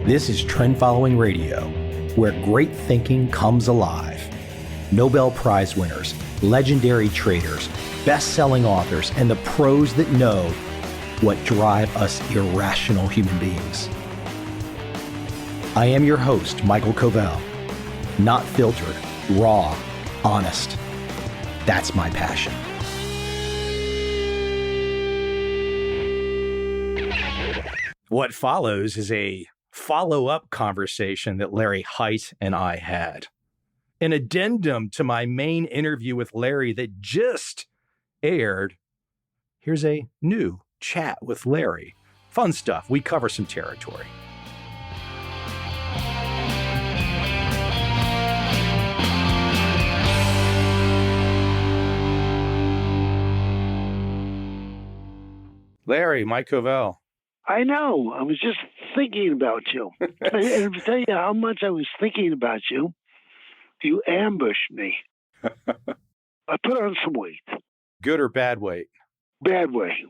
This is Trend Following Radio, where great thinking comes alive. Nobel Prize winners, legendary traders, best-selling authors, and the pros that know what drive us irrational human beings. I am your host, MICHAEL COVEL. Not filtered, raw, honest. That's my passion. What follows is a follow-up conversation that Larry Hite and I had. An addendum to my main interview with Larry that just aired. Here's a new chat with Larry. Fun stuff. We cover some territory. Larry, Mike Coveil. I know. I was just thinking about you. And to tell you how much I was thinking about you, you ambushed me. I put on some weight. Good or bad weight? Bad weight.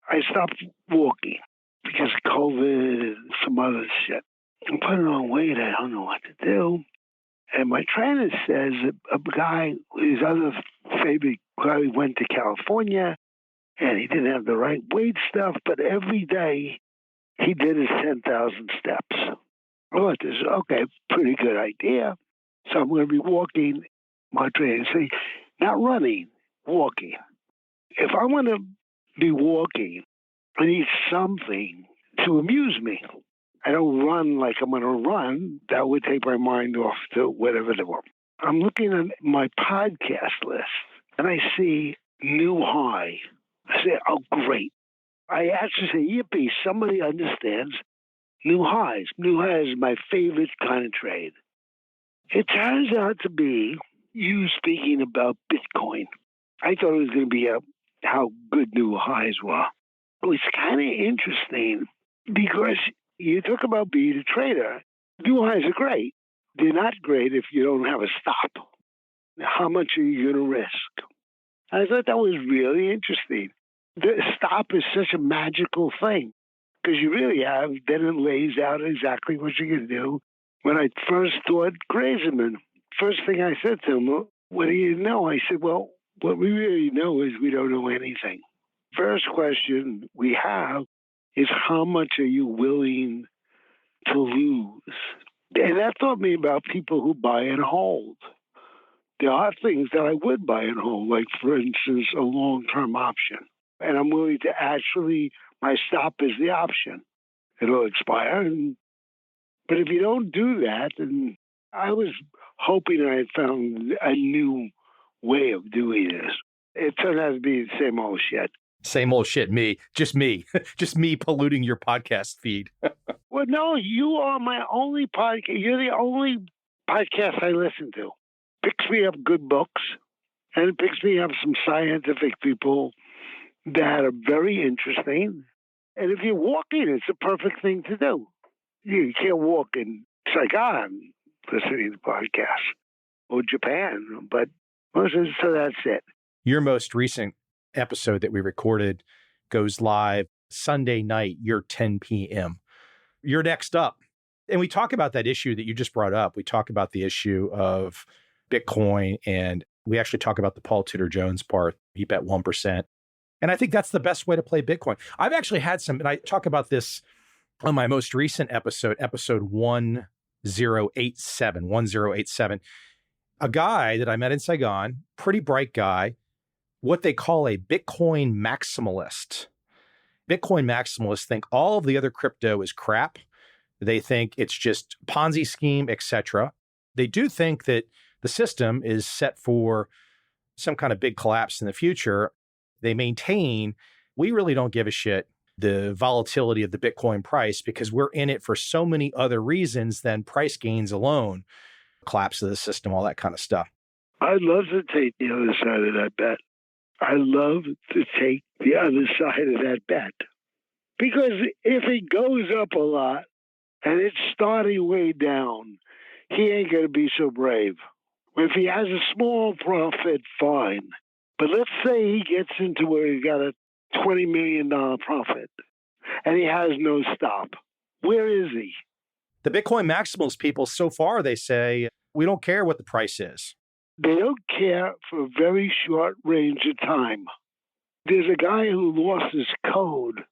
I stopped walking because of COVID and some other shit. I'm putting on weight. I don't know what to do. And my trainer says that a guy, his other favorite guy, went to California and he didn't have the right weight stuff, but every day he did his 10,000 steps. I thought this is, okay, pretty good idea. So I'm going to be walking, my trainer say, not running, walking. If I want to be walking, I need something to amuse me. I don't run like I'm going to run. That would take my mind off to whatever the world. I'm looking at my podcast list, and I see new high. I say, oh, great. I actually say, yippee, somebody understands new highs. New highs is my favorite kind of trade. It turns out to be you speaking about Bitcoin. I thought it was going to be how good new highs were. It was kind of interesting because you talk about being a trader. New highs are great. They're not great if you don't have a stop. How much are you going to risk? I thought that was really interesting. The stop is such a magical thing because you really have, then it lays out exactly what you're going to do. When I first taught Grazeman, first thing I said to him, what do you know? I said, well, what we really know is we don't know anything. First question we have is how much are you willing to lose? And that taught me about people who buy and hold. There are things that I would buy and hold, like, for instance, a long-term option. And I'm willing to actually, my stop is the option. It'll expire. But if you don't do that, then I was hoping I had found a new way of doing this. It turned out to be the same old shit. Same old shit, me. Just me polluting your podcast feed. Well, no, you are my only podcast. You're the only podcast I listen to. Picks me up good books, and it picks me up some scientific people that are very interesting. And if you're walking, it's a perfect thing to do. You can't walk in Saigon listening to podcasts or Japan, but so that's it. Your most recent episode that we recorded goes live Sunday night, your 10 p.m. You're next up. And we talk about that issue that you just brought up. We talk about the issue of Bitcoin, and we actually talk about the Paul Tudor Jones part. He bet 1%. And I think that's the best way to play Bitcoin. I've actually had some, and I talk about this on my most recent episode 1087, a guy that I met in Saigon, pretty bright guy, what they call a Bitcoin maximalist. Bitcoin maximalists think all of the other crypto is crap. They think it's just Ponzi scheme, etc. They do think that the system is set for some kind of big collapse in the future. They maintain, we really don't give a shit the volatility of the Bitcoin price because we're in it for so many other reasons than price gains alone, collapse of the system, all that kind of stuff. I'd love to take the other side of that bet. I love to take the other side of that bet. Because if it goes up a lot and it's starting way down, he ain't going to be so brave. If he has a small profit, fine. But let's say he gets into where he got a $20 million profit and he has no stop. Where is he? The Bitcoin maximalist people, so far, they say, we don't care what the price is. They don't care for a very short range of time. There's a guy who lost his code.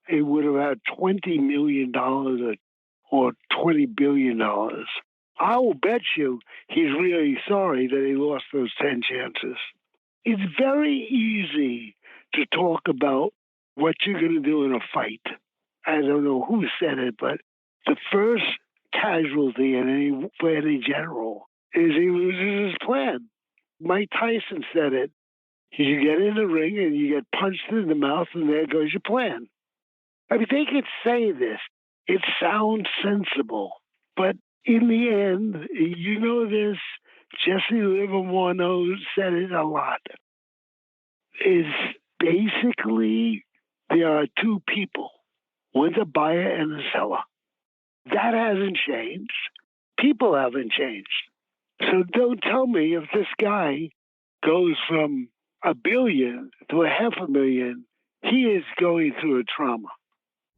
He would have had $20 million or $20 billion. I will bet you he's really sorry that he lost those 10 chances. It's very easy to talk about what you're going to do in a fight. I don't know who said it, but the first casualty for any general is he loses his plan. Mike Tyson said it. You get in the ring and you get punched in the mouth, and there goes your plan. I mean, they could say this. It sounds sensible. But in the end, you know this, Jesse Livermore said it a lot, is basically there are two people. One's a buyer and a seller. That hasn't changed. People haven't changed. So don't tell me if this guy goes from $1 billion to $500,000, he is going through a trauma.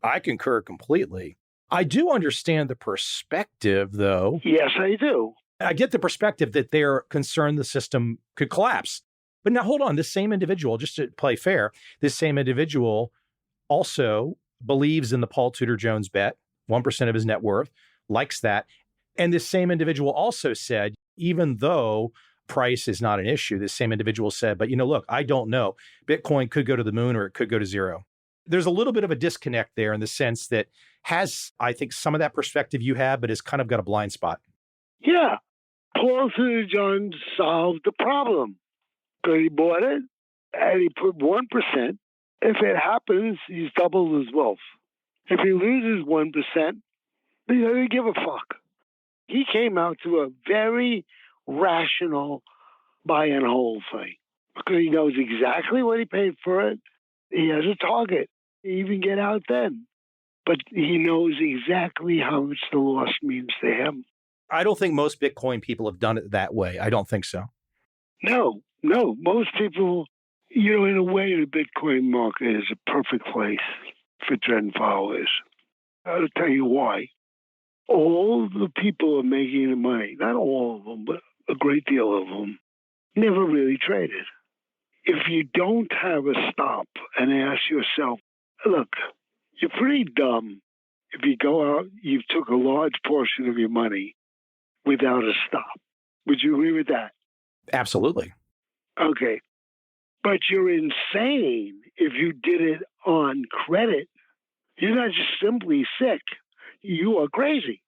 I concur completely. I do understand the perspective, though. Yes, I do. I get the perspective that they're concerned the system could collapse. But now, hold on. This same individual, just to play fair, this same individual also believes in the Paul Tudor Jones bet, 1% of his net worth, likes that. And this same individual also said, even though price is not an issue, this same individual said, but look, I don't know. Bitcoin could go to the moon or it could go to zero. There's a little bit of a disconnect there in the sense that has, I think, some of that perspective you have, but has kind of got a blind spot. Yeah. Paul Tudor Jones solved the problem because he bought it and he put 1%. If it happens, he's doubled his wealth. If he loses 1%, he doesn't give a fuck. He came out to a very rational buy and hold thing because he knows exactly what he paid for it. He has a target. He even get out then. But he knows exactly how much the loss means to him. I don't think most Bitcoin people have done it that way. I don't think so. No. Most people, in a way, the Bitcoin market is a perfect place for trend followers. I'll tell you why. All the people are making the money, not all of them, but a great deal of them, never really traded. If you don't have a stop and ask yourself, look, you're pretty dumb if you go out, you took a large portion of your money without a stop. Would you agree with that? Absolutely. Okay. But you're insane if you did it on credit. You're not just simply sick. You are crazy.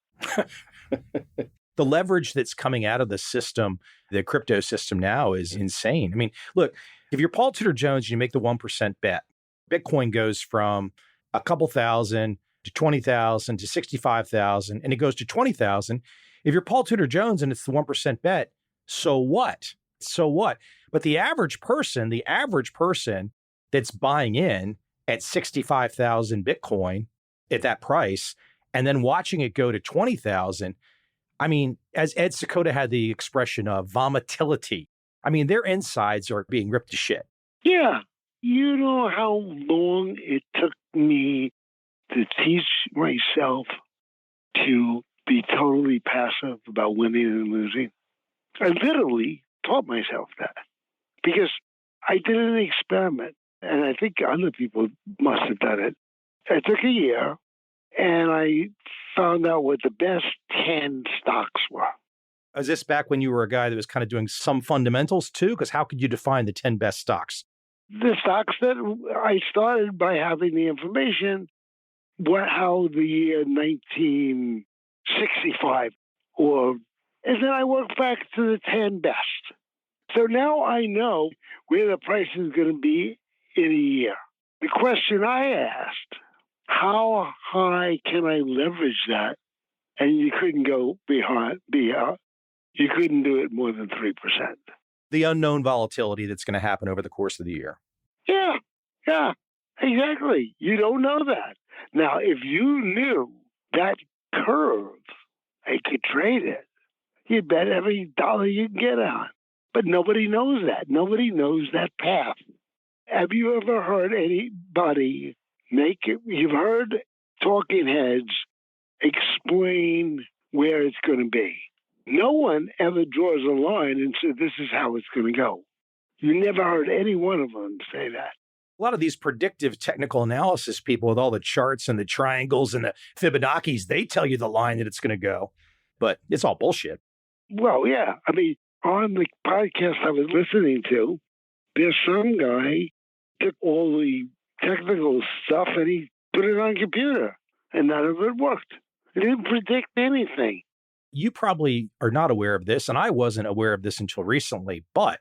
The leverage that's coming out of the system, the crypto system now, is insane. I mean, look, if you're Paul Tudor Jones and you make the 1% bet, Bitcoin goes from a couple thousand to 20,000 to 65,000, and it goes to 20,000. If you're Paul Tudor Jones and it's the 1% bet, so what? So what? But the average person that's buying in at 65,000 Bitcoin at that price, and then watching it go to 20,000, I mean, as Ed Seykota had the expression of volatility, I mean, their insides are being ripped to shit. Yeah. You know how long it took me to teach myself to be totally passive about winning and losing? I literally taught myself that because I did an experiment, and I think other people must have done it. It took a year, and I found out what the best 10 stocks were. Is this back when you were a guy that was kind of doing some fundamentals too? Because how could you define the 10 best stocks? The stocks that I started by having the information, how the year 1965 and then I worked back to the 10 best. So now I know where the price is going to be in a year. The question I asked, how high can I leverage that? And you couldn't go beyond, you couldn't do it more than 3%. The unknown volatility that's going to happen over the course of the year. Yeah, exactly. You don't know that. Now, if you knew that curve, I could trade it. You bet every dollar you can get on. But nobody knows that. Nobody knows that path. Have you ever heard anybody you've heard talking heads explain where it's going to be. No one ever draws a line and says, this is how it's going to go. You never heard any one of them say that. A lot of these predictive technical analysis people with all the charts and the triangles and the Fibonacci's, they tell you the line that it's going to go, but it's all bullshit. Well, yeah. I mean, on the podcast I was listening to, there's some guy took all the technical stuff and he put it on a computer, and none of it worked. It didn't predict anything. You probably are not aware of this, and I wasn't aware of this until recently, but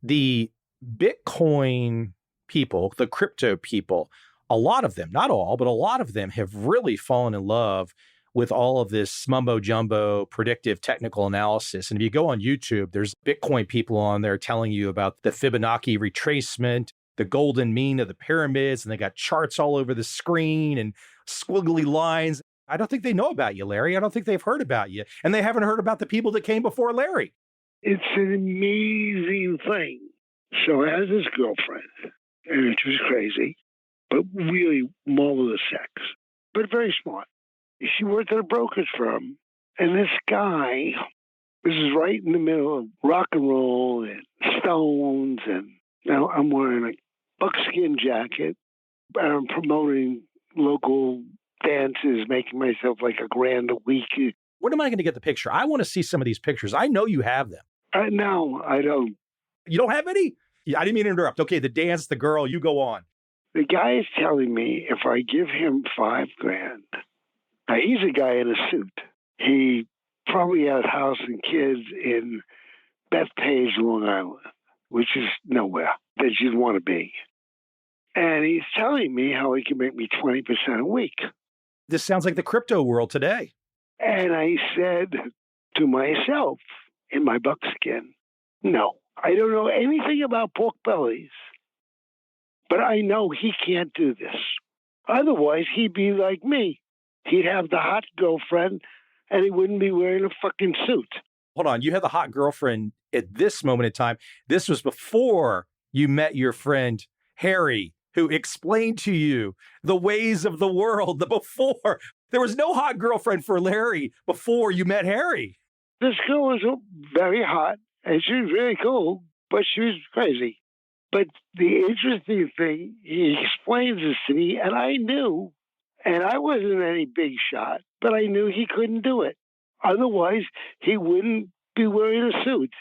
the Bitcoin people, the crypto people, a lot of them, not all, but a lot of them have really fallen in love with all of this mumbo jumbo predictive technical analysis. And if you go on YouTube, there's Bitcoin people on there telling you about the Fibonacci retracement, the golden mean of the pyramids, and they got charts all over the screen and squiggly lines. I don't think they know about you, Larry. I don't think they've heard about you. And they haven't heard about the people that came before Larry. It's an amazing thing. So I had this girlfriend, and she was crazy, but really marvelous sex, but very smart. She worked at a brokerage firm, and this guy, this is right in the middle of rock and roll and Stones, and now I'm wearing a buckskin jacket, and I'm promoting local dances, making myself like $1,000 a week. When am I going to get the picture? I want to see some of these pictures. I know you have them. No, I don't. You don't have any? Yeah, I didn't mean to interrupt. Okay, the dance, the girl, you go on. The guy is telling me if I give him $5,000, now he's a guy in a suit. He probably has a house and kids in Bethpage, Long Island, which is nowhere that you'd want to be. And he's telling me how he can make me 20% a week. This sounds like the crypto world today. And I said to myself in my buckskin, no, I don't know anything about pork bellies, but I know he can't do this. Otherwise, he'd be like me. He'd have the hot girlfriend, and he wouldn't be wearing a fucking suit. Hold on. You had the hot girlfriend at this moment in time. This was before you met your friend, Harry, who explained to you the ways of the world. Before, there was no hot girlfriend for Larry before you met Harry. This girl was very hot, and she was really cool, but she was crazy. But the interesting thing, he explains this to me, and I knew, and I wasn't any big shot, but I knew he couldn't do it. Otherwise, he wouldn't be wearing a suit.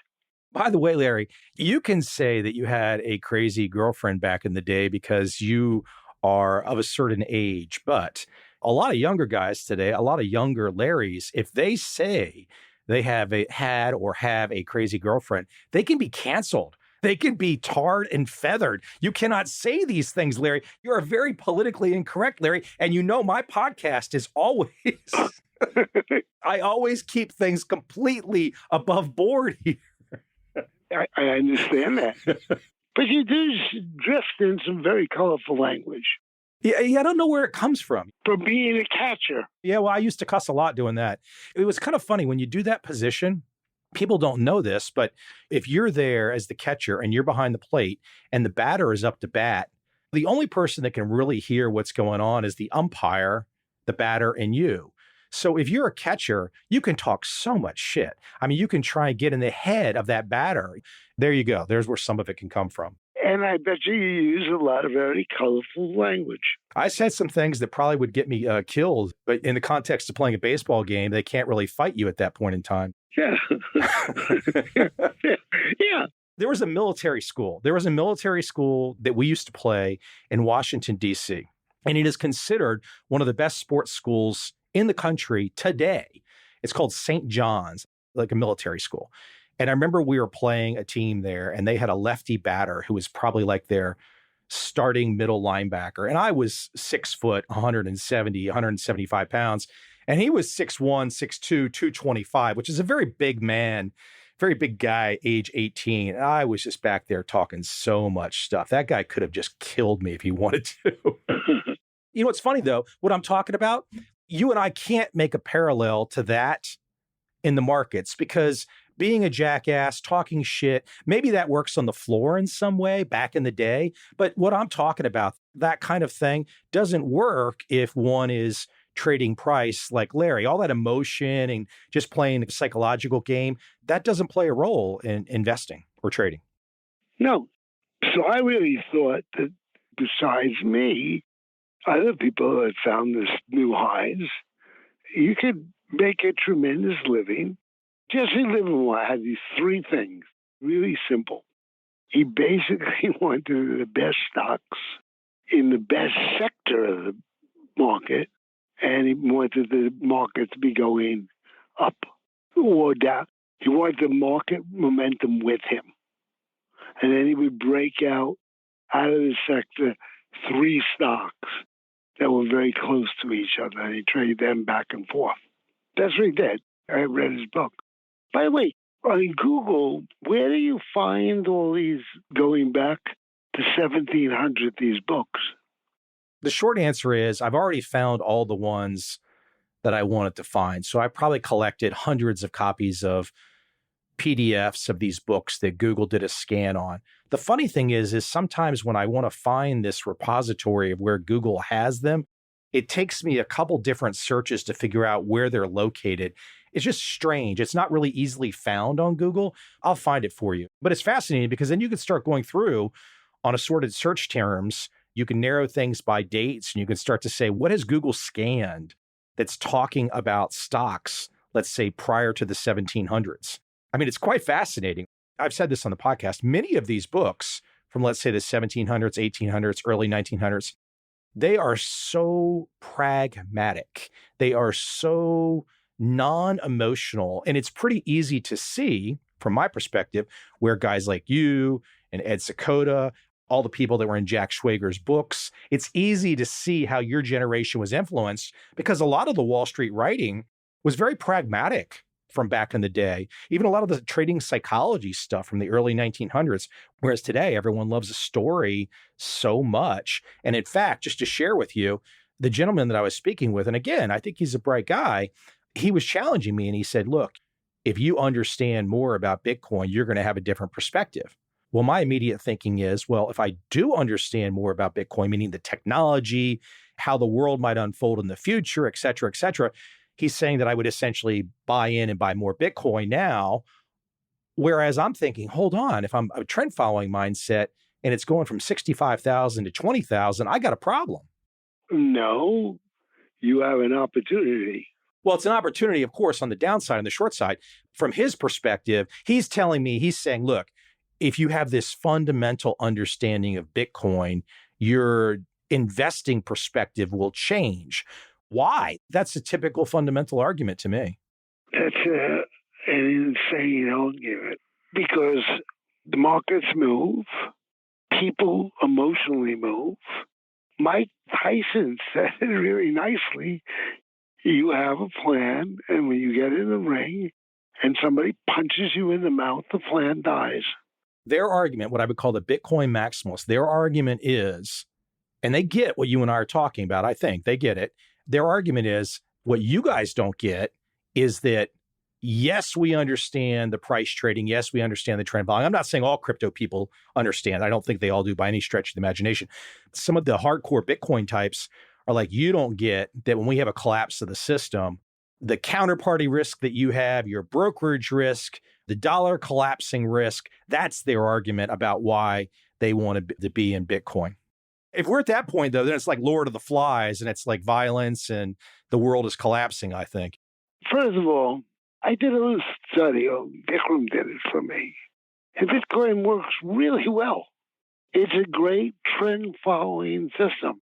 By the way, Larry, you can say that you had a crazy girlfriend back in the day because you are of a certain age. But a lot of younger guys today, a lot of younger Larrys, if they say they have had or have a crazy girlfriend, they can be canceled. They can be tarred and feathered. You cannot say these things, Larry. You are very politically incorrect, Larry. And you know my podcast is always, I always keep things completely above board here. I understand that. But you do drift in some very colorful language. Yeah, I don't know where it comes from. From being a catcher. Yeah, well, I used to cuss a lot doing that. It was kind of funny when you do that position. People don't know this, but if you're there as the catcher and you're behind the plate and the batter is up to bat, the only person that can really hear what's going on is the umpire, the batter, and you. So if you're a catcher, you can talk so much shit. I mean, you can try and get in the head of that batter. There you go. There's where some of it can come from. And I bet you use a lot of very colorful language. I said some things that probably would get me killed, but in the context of playing a baseball game, they can't really fight you at that point in time. Yeah. Yeah. There was a military school. There was a military school that we used to play in Washington, D.C., and it is considered one of the best sports schools in the country today. It's called St. John's, like a military school. And I remember we were playing a team there, and they had a lefty batter who was probably like their starting middle linebacker. And I was 6 foot, 170, 175 pounds. And he was 6'1", 6'2", 225, which is a very big man, very big guy, age 18. And I was just back there talking so much stuff. That guy could have just killed me if he wanted to. You know what's funny, though? What I'm talking about, you and I can't make a parallel to that in the markets because being a jackass, talking shit, maybe that works on the floor in some way back in the day. But what I'm talking about, that kind of thing doesn't work if one is trading price like Larry, all that emotion and just playing a psychological game, that doesn't play a role in investing or trading. No. So I really thought that besides me, other people had found this new highs. You could make a tremendous living. Jesse Livermore had these three things, really simple. He basically wanted the best stocks in the best sector of the market, and he wanted the market to be going up or down. He wanted the market momentum with him. And then he would break out of the sector three stocks that were very close to each other, and he traded them back and forth. That's what he did. I read his book. By the way, on Google, where do you find all these going back to 1700, these books? The short answer is I've already found all the ones that I wanted to find. So I probably collected hundreds of copies of PDFs of these books that Google did a scan on. The funny thing is sometimes when I want to find this repository of where Google has them, it takes me a couple different searches to figure out where they're located. It's just strange. It's not really easily found on Google. I'll find it for you. But it's fascinating because then you can start going through on assorted search terms. You can narrow things by dates and you can start to say, what has Google scanned that's talking about stocks, let's say prior to the 1700s? I mean, it's quite fascinating. I've said this on the podcast. Many of these books from, let's say, the 1700s, 1800s, early 1900s, they are so pragmatic. They are so non-emotional. And it's pretty easy to see, from my perspective, where guys like you and Ed Seykota, all the people that were in Jack Schwager's books, it's easy to see how your generation was influenced because a lot of the Wall Street writing was very pragmatic from back in the day, even a lot of the trading psychology stuff from the early 1900s, whereas today everyone loves a story so much. And in fact, just to share with you, the gentleman that I was speaking with, and again, I think he's a bright guy, he was challenging me and he said, look, if you understand more about Bitcoin, you're going to have a different perspective. Well, my immediate thinking is, well, if I do understand more about Bitcoin, meaning the technology, how the world might unfold in the future, et cetera, he's saying that I would essentially buy in and buy more Bitcoin now. Whereas I'm thinking, hold on, if I'm a trend following mindset and it's going from 65,000 to 20,000, I got a problem. No, you have an opportunity. Well, it's an opportunity, of course, on the downside, on the short side. From his perspective, he's telling me, he's saying, look, if you have this fundamental understanding of Bitcoin, your investing perspective will change. Why? That's a typical fundamental argument to me. That's an insane argument because the markets move, people emotionally move. Mike Tyson said it really nicely. You have a plan, and when you get in the ring and somebody punches you in the mouth, the plan dies. Their argument, what I would call the Bitcoin maximalists, their argument is, and they get what you and I are talking about, I think they get it. Their argument is, what you guys don't get is that, yes, we understand the price trading. Yes, we understand the trend following. I'm not saying all crypto people understand. I don't think they all do by any stretch of the imagination. Some of the hardcore Bitcoin types are like, you don't get that when we have a collapse of the system, the counterparty risk that you have, your brokerage risk, the dollar collapsing risk, that's their argument about why they want to be in Bitcoin. If we're at that point, though, then it's like Lord of the Flies and it's like violence and the world is collapsing, I think. First of all, I did a little study. Vikram did it for me. And Bitcoin works really well. It's a great trend-following system.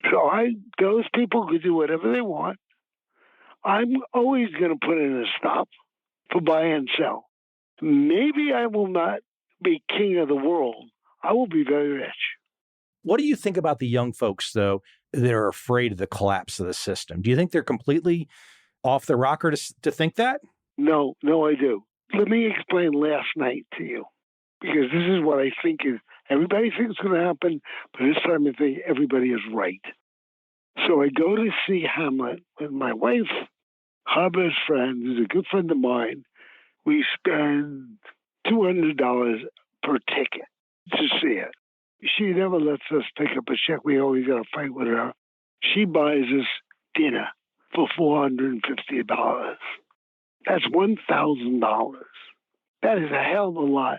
So those people could do whatever they want. I'm always going to put in a stop for buy and sell. Maybe I will not be king of the world. I will be very rich. What do you think about the young folks, though, that are afraid of the collapse of the system? Do you think they're completely off the rocker to think that? No, I do. Let me explain last night to you, because this is what I think is, everybody thinks it's going to happen, but this time I think everybody is right. So I go to see Hamlet with my wife, her best friend, who's a good friend of mine. We spend $200 per ticket to see it. She never lets us pick up a check. We always got to fight with her. She buys us dinner. for $450. That's $1,000. That is a hell of a lot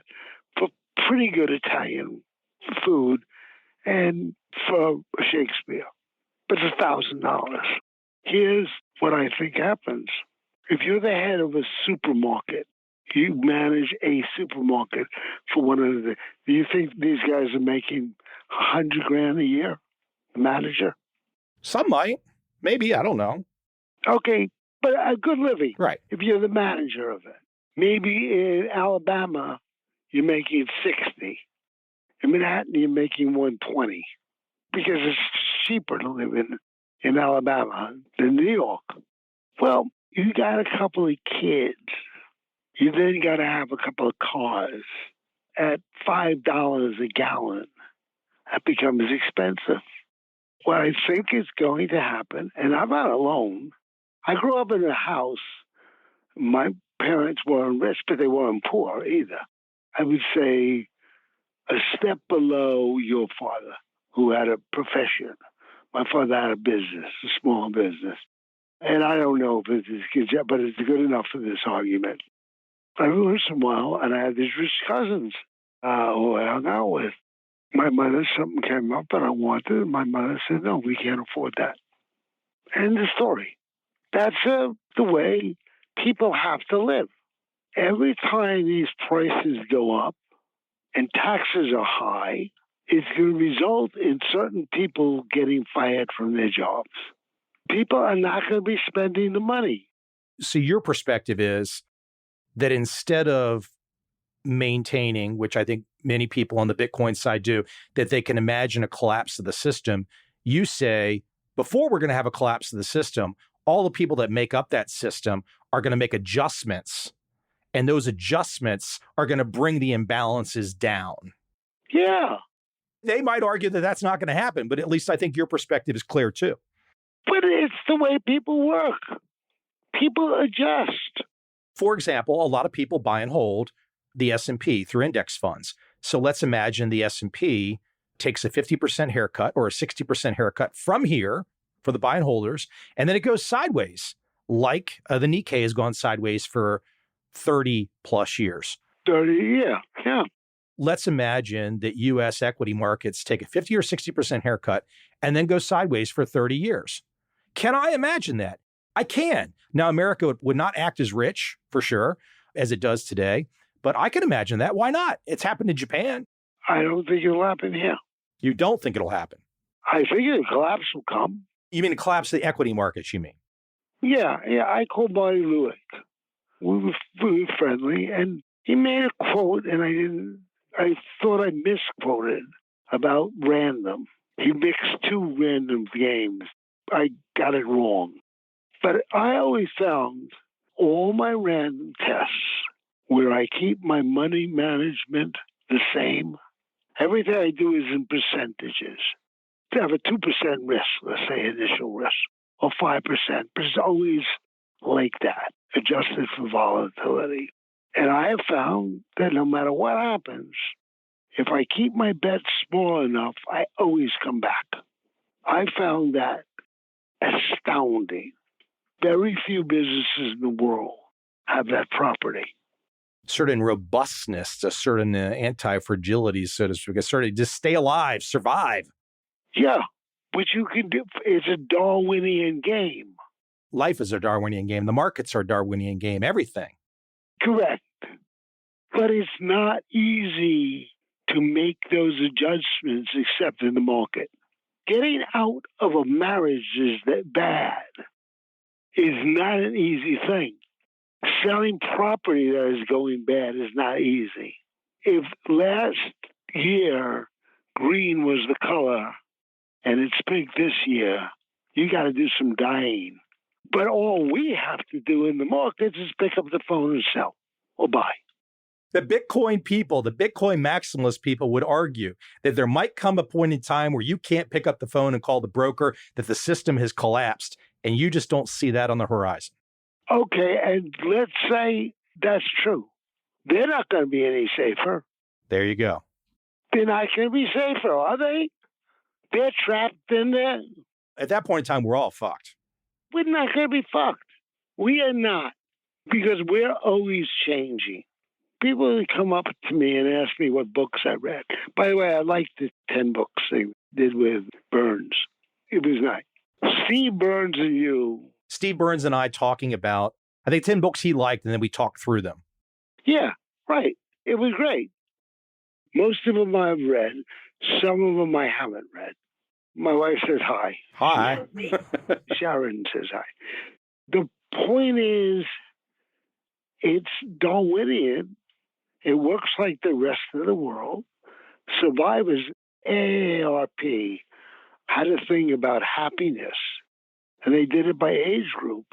for pretty good Italian food and for Shakespeare. But it's $1,000. Here's what I think happens. If you're the head of a supermarket, you manage a supermarket for one of the. Do you think these guys are making $100,000 a year? The manager? Some might. Maybe. I don't know. Okay, but a good living. Right. If you're the manager of it. Maybe in Alabama, you're making 60. In Manhattan, you're making 120 because it's cheaper to live in Alabama than New York. Well, you got a couple of kids. You then got to have a couple of cars at $5 a gallon. That becomes expensive. What I think is going to happen, and I'm not alone. I grew up in a house. My parents weren't rich, but they weren't poor either. I would say a step below your father, who had a profession. My father had a business, a small business. And I don't know if it's as good, but it's good enough for this argument. Every once in a while, and I had these rich cousins who I hung out with. My mother, something came up that I wanted, and my mother said, no, we can't afford that. End of story. That's the way people have to live. Every time these prices go up and taxes are high, it's going to result in certain people getting fired from their jobs. People are not going to be spending the money. So your perspective is that instead of maintaining, which I think many people on the Bitcoin side do, that they can imagine a collapse of the system, you say, before we're going to have a collapse of the system, all the people that make up that system are going to make adjustments. And those adjustments are going to bring the imbalances down. Yeah. They might argue that that's not going to happen, but at least I think your perspective is clear too. But it's the way people work. People adjust. For example, a lot of people buy and hold the S&P through index funds. So let's imagine the S&P takes a 50% haircut or a 60% haircut from here for the buy and holders, and then it goes sideways, like the Nikkei has gone sideways for 30 plus years. 30, yeah. Let's imagine that U.S. equity markets take a 50 or 60% haircut and then go sideways for 30 years. Can I imagine that? I can. Now, America would not act as rich, for sure, as it does today, but I can imagine that. Why not? It's happened in Japan. I don't think it'll happen here. You don't think it'll happen? I think a collapse will come. You mean a collapse of the equity markets, you mean? Yeah. I called Marty Lewick. We were friendly, and he made a quote, and I thought I misquoted about random. He mixed two random games. I got it wrong. But I always found all my random tests where I keep my money management the same. Everything I do is in percentages. To have a 2% risk, let's say initial risk, or 5%, but it's always like that, adjusted for volatility. And I have found that no matter what happens, if I keep my bets small enough, I always come back. I found that astounding. Very few businesses in the world have that property. Certain robustness, a certain anti-fragility, so to speak, a certain just stay alive, survive. Yeah, which you can do. It's a Darwinian game. Life is a Darwinian game. The markets are a Darwinian game. Everything. Correct. But it's not easy to make those adjustments except in the market. Getting out of a marriage is that bad is not an easy thing. Selling property that is going bad is not easy. If last year green was the color and it's pink this year, you got to do some dying. But all we have to do in the markets is pick up the phone and sell or buy. The Bitcoin people, the Bitcoin maximalist people would argue that there might come a point in time where you can't pick up the phone and call the broker, that the system has collapsed, and you just don't see that on the horizon. Okay, and let's say that's true. They're not going to be any safer. There you go. They're not going to be safer, are they? They're trapped in there. At that point in time, we're all fucked. We're not going to be fucked. We are not, because we're always changing. People come up to me and ask me what books I read. By the way, I liked the 10 books they did with Burns. It was nice. Steve Burns and you. Steve Burns and I talking about, I think, 10 books he liked, and then we talked through them. Yeah, right. It was great. Most of them I've read. Some of them I haven't read. My wife says hi. Hi. Sharon says hi. The point is, it's Darwinian. It works like the rest of the world. Survivors, AARP, had a thing about happiness, and they did it by age group.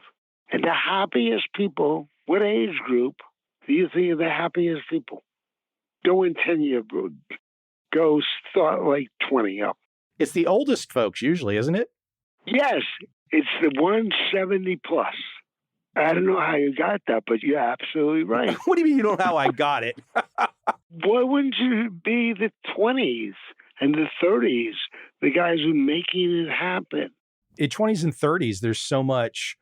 And the happiest people, what age group do you think are the happiest people? Go in 10-year group. Go start like 20 up. It's the oldest folks usually, isn't it? Yes, it's the 170 plus. I don't know how you got that, but you're absolutely right. What do you mean you don't know how I got it? Why wouldn't you be the 20s and the 30s, the guys who are making it happen? In 20s and 30s, there's so much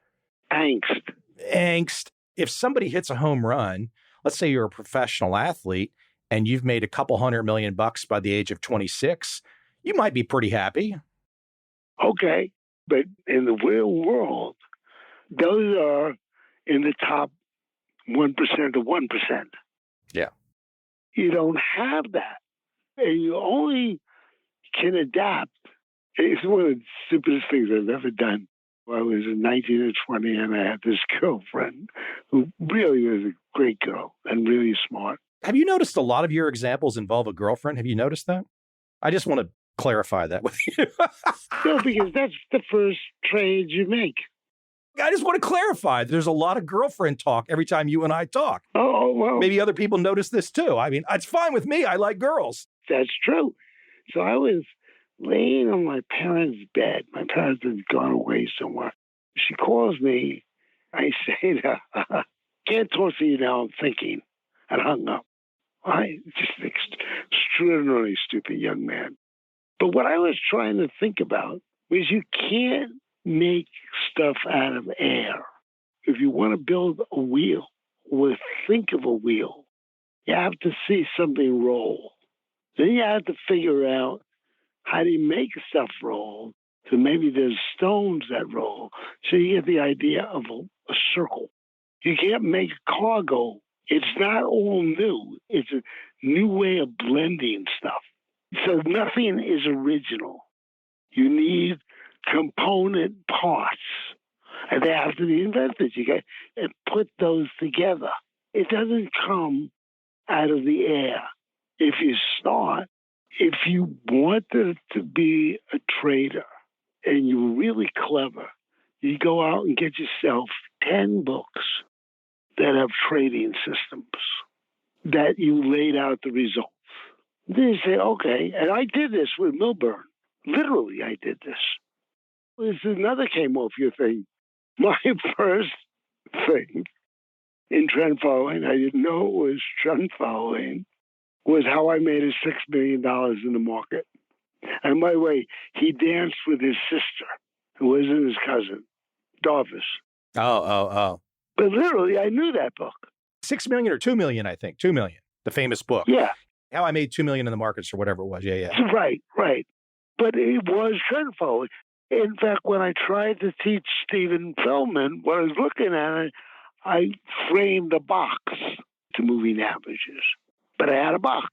angst. If somebody hits a home run, let's say you're a professional athlete and you've made a couple $100 million by the age of 26, you might be pretty happy. Okay, but in the real world, those are in the top 1% of 1%. Yeah. You don't have that. And you only can adapt. It's one of the stupidest things I've ever done. I was 19 or 20 and I had this girlfriend who really was a great girl and really smart. Have you noticed a lot of your examples involve a girlfriend? Have you noticed that? I just want to clarify that with you. No, because that's the first trade you make. I just want to clarify. There's a lot of girlfriend talk every time you and I talk. Oh, well. Maybe other people notice this too. I mean, it's fine with me. I like girls. That's true. So I was laying on my parents' bed. My parents had gone away somewhere. She calls me. I say to her, can't talk to you now, I'm thinking. And hung up. I just extraordinarily stupid young man. But what I was trying to think about was you can't make stuff out of air. If you want to build a wheel or think of a wheel, you have to see something roll. Then you have to figure out how do you make stuff roll. So maybe there's stones that roll. So you get the idea of a circle. You can't make a car go. It's not all new. It's a new way of blending stuff. So nothing is original. You need component parts, and they have to be invented. You got to put those together. It doesn't come out of the air. If you wanted to be a trader and you were really clever, you go out and get yourself 10 books that have trading systems that you laid out the results. Then you say, okay, and I did this with Milburn. Literally, I did this. There's another came off your thing. My first thing in trend following, I didn't know it was trend following, was how I made $6 million in the market. And by the way, he danced with his sister, who wasn't his cousin, Darvis. Oh. But literally, I knew that book. 6 million or 2 million, I think. 2 million, the famous book. Yeah. How I Made 2 million in the Markets or whatever it was. Yeah. Right. But it was trend following. In fact, when I tried to teach Stephen Feldman, when I was looking at it, I framed a box to moving averages. But I had a box.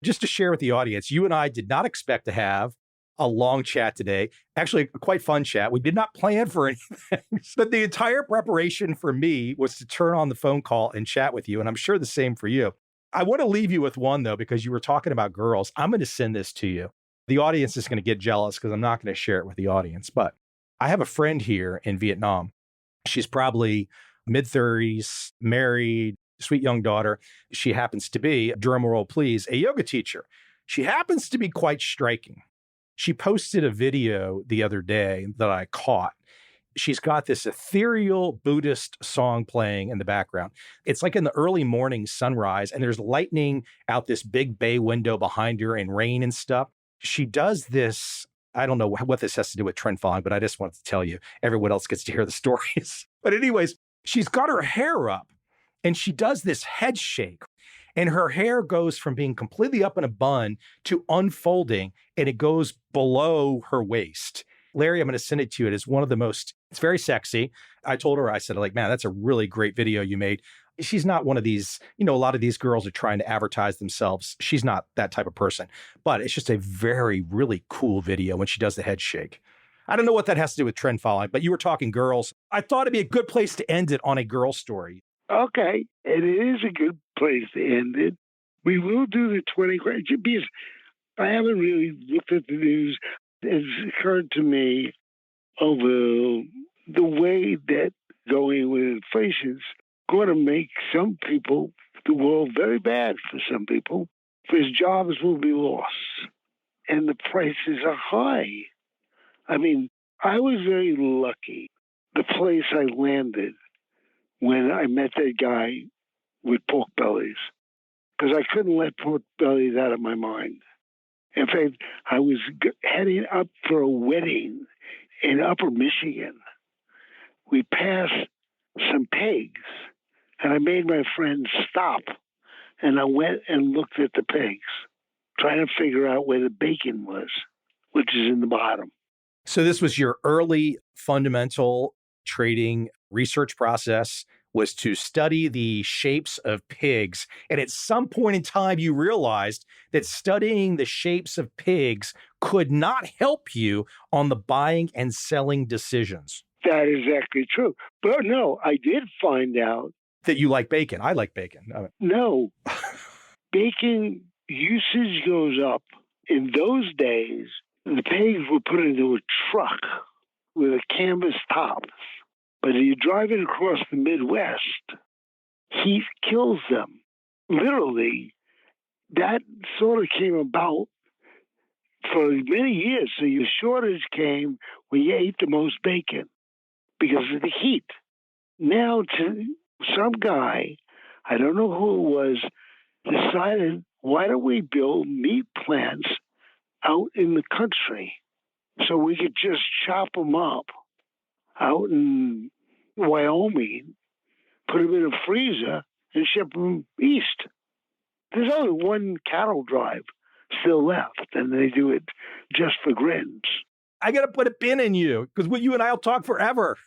Just to share with the audience, you and I did not expect to have a long chat today. Actually, a quite fun chat. We did not plan for anything. But the entire preparation for me was to turn on the phone call and chat with you. And I'm sure the same for you. I want to leave you with one, though, because you were talking about girls. I'm going to send this to you. The audience is going to get jealous because I'm not going to share it with the audience. But I have a friend here in Vietnam. She's probably mid-30s, married, sweet young daughter. She happens to be, drum roll please, a yoga teacher. She happens to be quite striking. She posted a video the other day that I caught. She's got this ethereal Buddhist song playing in the background. It's like in the early morning sunrise, and there's lightning out this big bay window behind her and rain and stuff. She does this I don't know what this has to do with trend following, but I just wanted to tell you, everyone else gets to hear the stories. But anyways, she's got her hair up and she does this head shake. And her hair goes from being completely up in a bun to unfolding, and it goes below her waist. Larry, I'm going to send it to you. It is one of the most, it's very sexy. I told her, I said, like, man, that's a really great video you made. She's not one of these, a lot of these girls are trying to advertise themselves. She's not that type of person, but it's just a very, really cool video when she does the head shake. I don't know what that has to do with trend following, but you were talking girls. I thought it'd be a good place to end it on a girl story. Okay, and it is a good place to end it. We will do the 20 grand because I haven't really looked at the news. It's occurred to me over the way that going with inflation is going to make some people, the world very bad for some people, because jobs will be lost and the prices are high. I mean, I was very lucky. The place I landed when I met that guy with pork bellies, because I couldn't let pork bellies out of my mind. In fact, I was heading up for a wedding in Upper Michigan. We passed some pigs, and I made my friend stop, and I went and looked at the pigs, trying to figure out where the bacon was, which is in the bottom. So this was your early fundamental trading research process, was to study the shapes of pigs. And at some point in time, you realized that studying the shapes of pigs could not help you on the buying and selling decisions. That is exactly true. But no, I did find out that you like bacon. I like bacon. No. Bacon usage goes up. In those days, the pigs were put into a truck with a canvas top. But if you're driving across the Midwest, heat kills them. Literally, that sort of came about for many years. So your shortage came when you ate the most bacon because of the heat. Now, some guy, I don't know who it was, decided, why don't we build meat plants out in the country so we could just chop them up out in Wyoming, put them in a freezer, and ship them east. There's only one cattle drive still left, and they do it just for grins. I got to put a pin in you, because you and I will talk forever.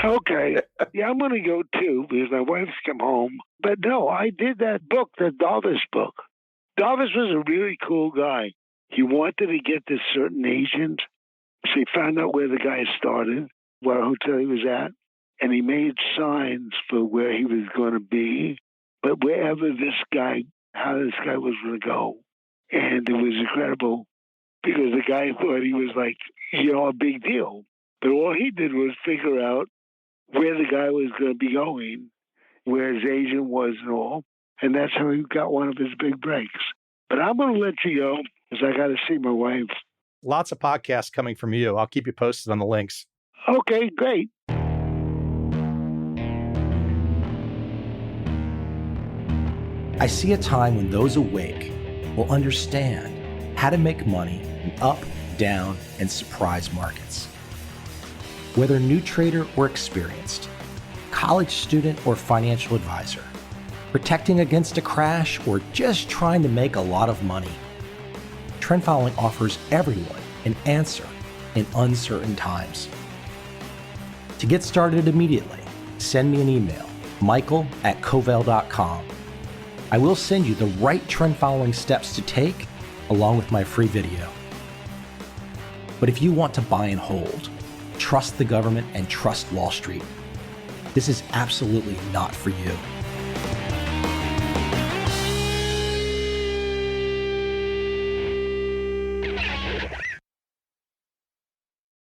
Okay. Yeah, I'm going to go too, because my wife's come home. But no, I did that book, the Davis book. Davis was a really cool guy. He wanted to get this certain agent, so he found out where the guy started, what hotel he was at, and he made signs for where he was going to be, but wherever how this guy was going to go. And it was incredible because the guy thought he was like, a big deal. But all he did was figure out where the guy was going to be going, where his agent was and all. And that's how he got one of his big breaks. But I'm going to let you go because I got to see my wife. Lots of podcasts coming from you. I'll keep you posted on the links. Okay, great. I see a time when those awake will understand how to make money in up, down, and surprise markets. Whether new trader or experienced, college student or financial advisor, protecting against a crash or just trying to make a lot of money, trend following offers everyone an answer in uncertain times. To get started immediately, send me an email, michael@covel.com. I will send you the right trend following steps to take along with my free video. But if you want to buy and hold, trust the government and trust Wall Street, this is absolutely not for you.